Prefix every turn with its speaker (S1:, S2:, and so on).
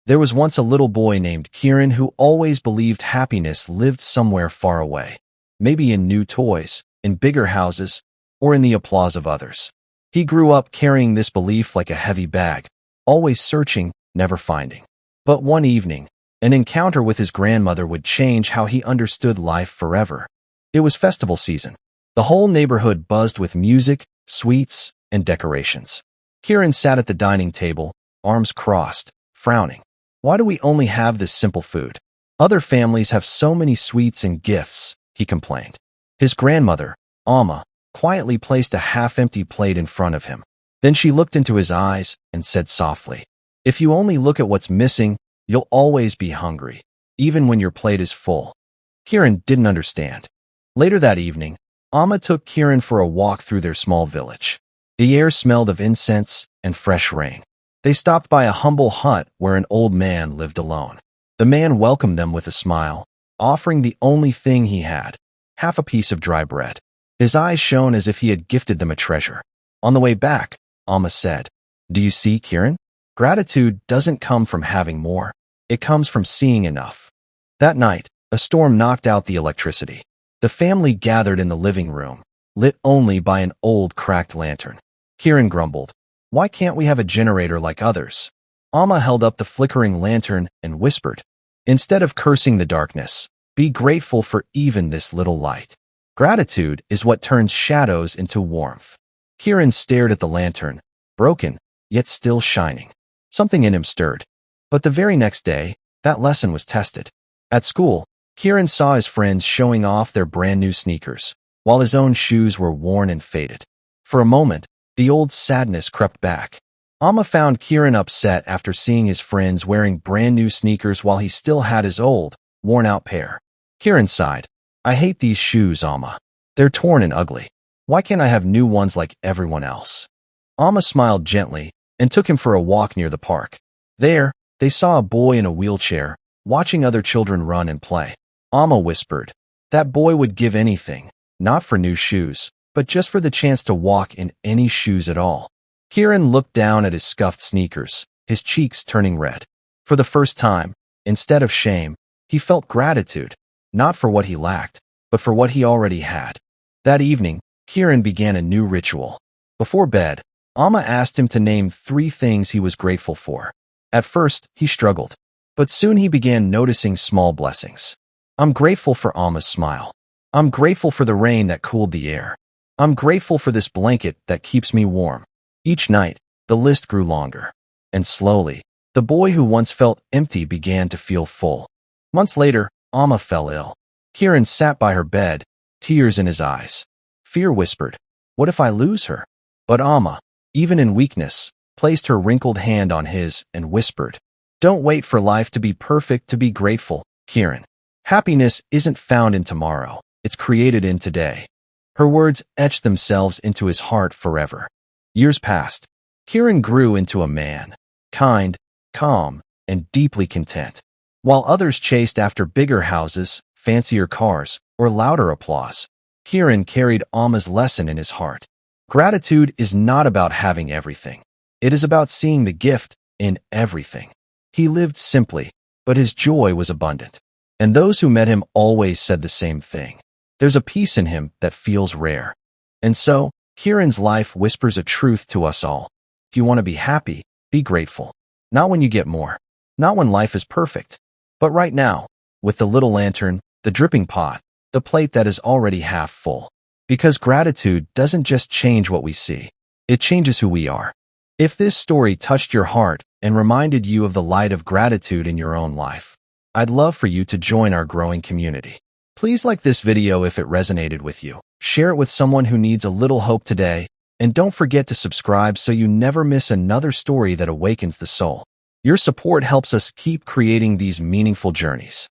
S1: There was once a little boy named Kiran who always believed happiness lived somewhere far away, maybe in new toys, in bigger houses, or in the applause of others. He grew up carrying this belief like a heavy bag, always searching, never finding. But one evening, an encounter with his grandmother would change how he understood life forever. It was festival season. The whole neighborhood buzzed with music, sweets, and decorations. Kiran sat at the dining table, arms crossed, frowning. Why do we only have this simple food? Other families have so many sweets and gifts, he complained. His grandmother, Amma, quietly placed a half-empty plate in front of him. Then she looked into his eyes and said softly, "If you only look at what's missing, you'll always be hungry, even when your plate is full." Kiran didn't understand. Later that evening, Amma took Kiran for a walk through their small village. The air smelled of incense and fresh rain. They stopped by a humble hut where an old man lived alone. The man welcomed them with a smile, offering the only thing he had, half a piece of dry bread. His eyes shone as if he had gifted them a treasure. On the way back, Amma said, "Do you see, Kiran? Gratitude doesn't come from having more. It comes from seeing enough." That night, a storm knocked out the electricity. The family gathered in the living room, lit only by an old cracked lantern. Kiran grumbled, "Why can't we have a generator like others?" Amma held up the flickering lantern and whispered, "Instead of cursing the darkness, be grateful for even this little light. Gratitude is what turns shadows into warmth." Kiran stared at the lantern, broken, yet still shining. Something in him stirred. But the very next day, that lesson was tested. At school, Kiran saw his friends showing off their brand new sneakers, while his own shoes were worn and faded. For a moment, the old sadness crept back. Amma found Kiran upset after seeing his friends wearing brand new sneakers while he still had his old, worn-out pair. Kiran sighed, "I hate these shoes, Amma. They're torn and ugly. Why can't I have new ones like everyone else?" Amma smiled gently and took him for a walk near the park. There, they saw a boy in a wheelchair, watching other children run and play. Amma whispered, "That boy would give anything, not for new shoes, but just for the chance to walk in any shoes at all." Kiran looked down at his scuffed sneakers, his cheeks turning red. For the first time, instead of shame, he felt gratitude, not for what he lacked, but for what he already had. That evening, Kiran began a new ritual. Before bed, Amma asked him to name 3 things he was grateful for. At first, he struggled, but soon he began noticing small blessings. "I'm grateful for Amma's smile. I'm grateful for the rain that cooled the air. I'm grateful for this blanket that keeps me warm." Each night, the list grew longer. And slowly, the boy who once felt empty began to feel full. Months later, Amma fell ill. Kiran sat by her bed, tears in his eyes. Fear whispered, "What if I lose her?" But Amma, even in weakness, placed her wrinkled hand on his and whispered, "Don't wait for life to be perfect to be grateful, Kiran. Happiness isn't found in tomorrow, it's created in today." Her words etched themselves into his heart forever. Years passed. Kiran grew into a man, kind, calm, and deeply content. While others chased after bigger houses, fancier cars, or louder applause, Kiran carried Amma's lesson in his heart. Gratitude is not about having everything. It is about seeing the gift in everything. He lived simply, but his joy was abundant. And those who met him always said the same thing. There's a peace in him that feels rare. And so, Kiran's life whispers a truth to us all. If you want to be happy, be grateful. Not when you get more. Not when life is perfect. But right now, with the little lantern, the dripping pot, the plate that is already half full. Because gratitude doesn't just change what we see. It changes who we are. If this story touched your heart and reminded you of the light of gratitude in your own life, I'd love for you to join our growing community. Please like this video if it resonated with you. Share it with someone who needs a little hope today, and don't forget to subscribe so you never miss another story that awakens the soul. Your support helps us keep creating these meaningful journeys.